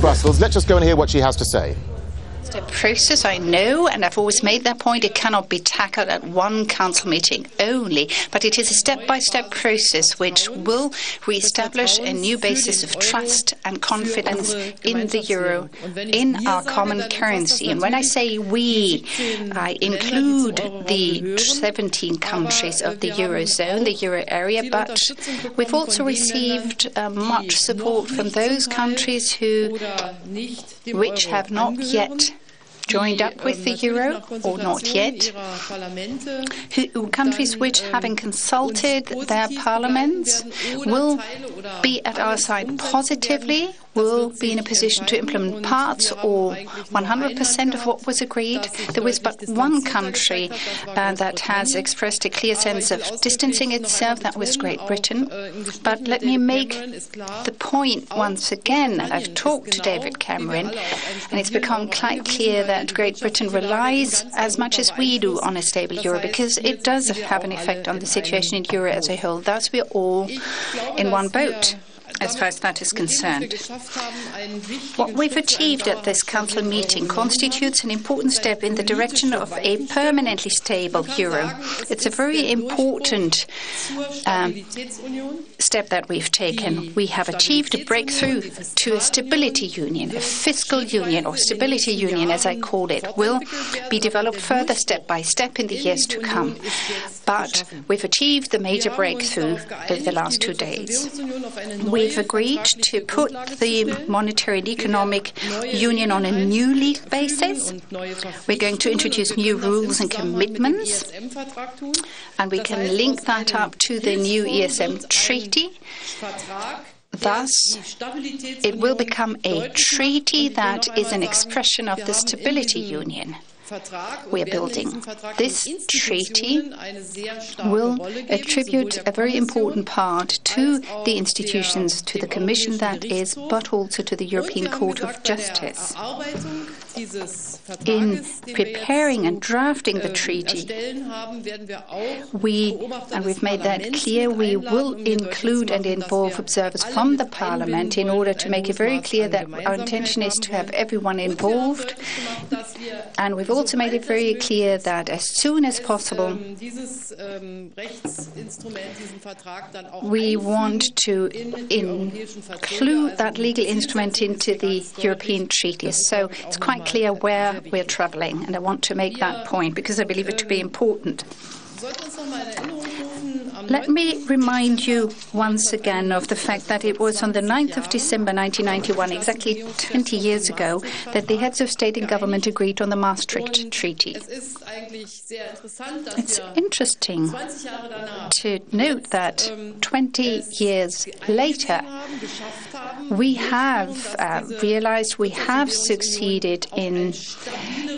Brussels. Let's just go and hear what she has to say. The process, I know, and I've always made that point, it cannot be tackled at one council meeting only, but it is a step-by-step process which will re-establish a new basis of trust and confidence in the euro, in our common currency. And when I say we, I include the 17 countries of the Eurozone, the euro area, but we've also received much support from those countries which have not yet joined up with the euro, or not yet, countries which, having consulted their parliaments, will be at our side positively, will be in a position to implement parts or 100% of what was agreed. There was but one country that has expressed a clear sense of distancing itself. That was Great Britain. But let me make the point once again. I've talked to David Cameron, and it's become quite clear that Great Britain relies as much as we do on a stable euro, because it does have an effect on the situation in euro as a whole. Thus, we're all in one boat as far as that is concerned. What we've achieved at this council meeting constitutes an important step in the direction of a permanently stable euro. It's a very important step that we've taken. We have achieved a breakthrough to a stability union, a fiscal union, or stability union as I call it, will be developed further step by step in the years to come. But we've achieved the major breakthrough over the last 2 days. We've agreed to put the monetary and economic union on a new legal basis. We're going to introduce new rules and commitments, and we can link that up to the new ESM treaty. Thus, it will become a treaty that is an expression of the stability union we are building. This treaty will attribute a very important part to the institutions, to the Commission that is, but also to the European Court of Justice. In preparing and drafting the treaty, we've made that clear, we will include and involve observers from the Parliament in order to make it very clear that our intention is to have everyone involved. And we've also made it very clear that as soon as possible, we want to include that legal instrument into the European treaties. So it's quite clear where we're travelling, and I want to make that point because I believe it to be important. Let me remind you once again of the fact that it was on the 9th of December 1991, exactly 20 years ago, that the heads of state and government agreed on the Maastricht Treaty. It's interesting to note that 20 years later, we have realized we have succeeded in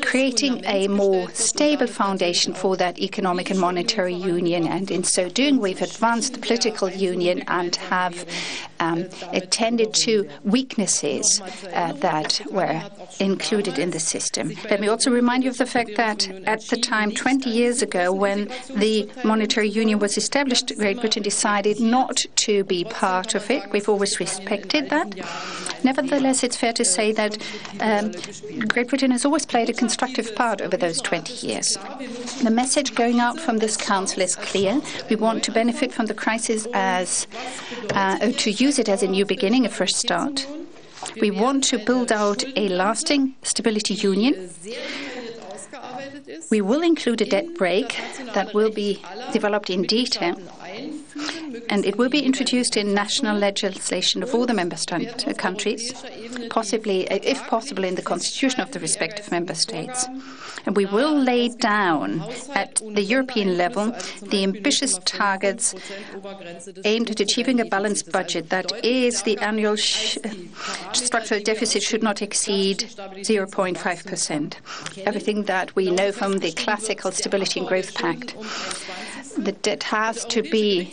creating a more stable foundation for that economic and monetary union, and in so doing we've advanced the political union and have attended to weaknesses that were included in the system. Let me also remind you of the fact that at the time, 20 years ago, when the monetary union was established, Great Britain decided not to be part of it. We've always respected that. Nevertheless, it's fair to say that Great Britain has always played a constructive part over those 20 years. The message going out from this council is clear. We want to benefit from the crisis as to use it as a new beginning, a fresh start. We want to build out a lasting stability union. We will include a debt brake that will be developed in detail, and it will be introduced in national legislation of all the member countries, possibly, if possible, in the constitution of the respective member states. And we will lay down at the European level the ambitious targets aimed at achieving a balanced budget. That is, the annual structural deficit should not exceed 0.5%. Everything that we know from the classical Stability and Growth Pact. The debt has to be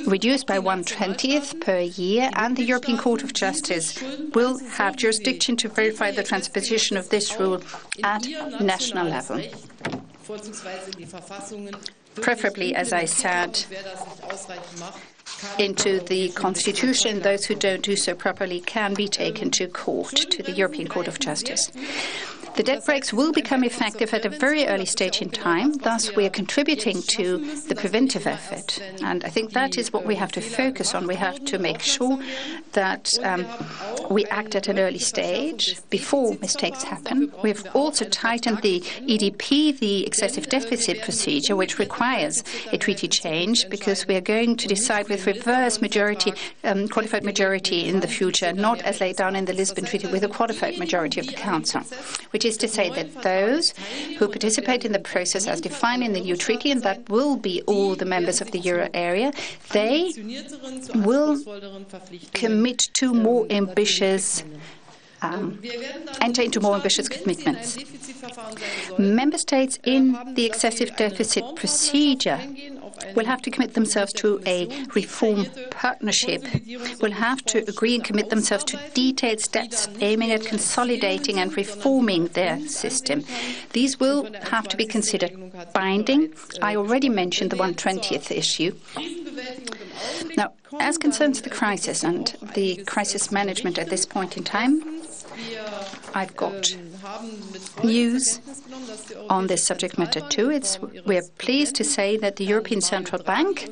reduced by 1/20th per year, and the European Court of Justice will have jurisdiction to verify the transposition of this rule at national level. Preferably, as I said, into the Constitution. Those who don't do so properly can be taken to court, to the European Court of Justice. The debt breaks will become effective at a very early stage in time. Thus, we are contributing to the preventive effort. And I think that is what we have to focus on. We have to make sure that we act at an early stage before mistakes happen. We've also tightened the EDP, the excessive deficit procedure, which requires a treaty change, because we are going to decide with reverse majority, qualified majority in the future, not as laid down in the Lisbon Treaty with a qualified majority of the Council, which is to say that those who participate in the process as defined in the new treaty, and that will be all the members of the euro area, they will commit to more ambitious enter into more ambitious commitments. Member states in the excessive deficit procedure will have to commit themselves to a reform partnership, will have to agree and commit themselves to detailed steps aiming at consolidating and reforming their system. These will have to be considered binding. I already mentioned the 1/20th issue. Now, as concerns the crisis and the crisis management at this point in time, I've got news on this subject matter too. We're pleased to say that the European Central Bank,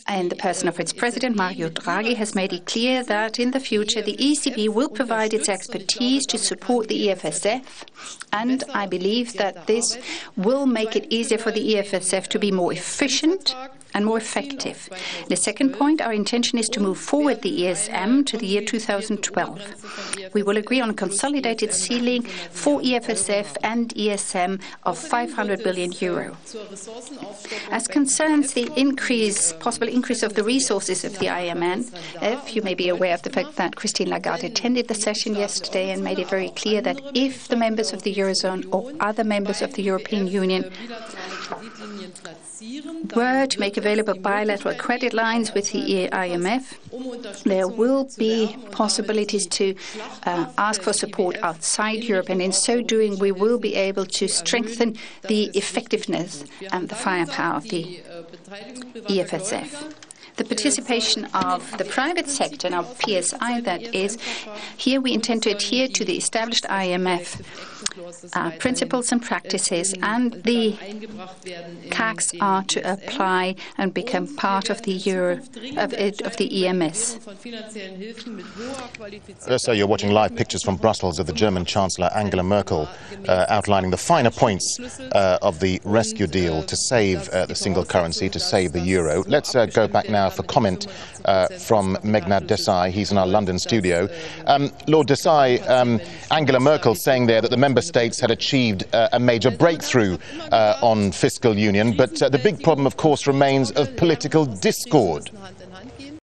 in the person of its president, Mario Draghi, has made it clear that in the future the ECB will provide its expertise to support the EFSF, and I believe that this will make it easier for the EFSF to be more efficient and more effective. The second point, our intention is to move forward the ESM to the year 2012. We will agree on a consolidated ceiling for EFSF and ESM of €500 billion. As concerns the possible increase of the resources of the IMF, you may be aware of the fact that Christine Lagarde attended the session yesterday and made it very clear that if the members of the Eurozone or other members of the European Union were to make available bilateral credit lines with the IMF, there will be possibilities to ask for support outside Europe, and in so doing we will be able to strengthen the effectiveness and the firepower of the EFSF. The participation of the private sector in our PSI, that is, here we intend to adhere to the established IMF principles and practices, and the tax are to apply and become part of the EMS. So you're watching live pictures from Brussels of the German Chancellor Angela Merkel outlining the finer points of the rescue deal to save the single currency, to save the euro. Let's go back now for comment from Meghnad Desai. He's in our London studio. Lord Desai, Angela Merkel saying there that the member states had achieved a major breakthrough on fiscal union, but the big problem, of course, remains of political discord.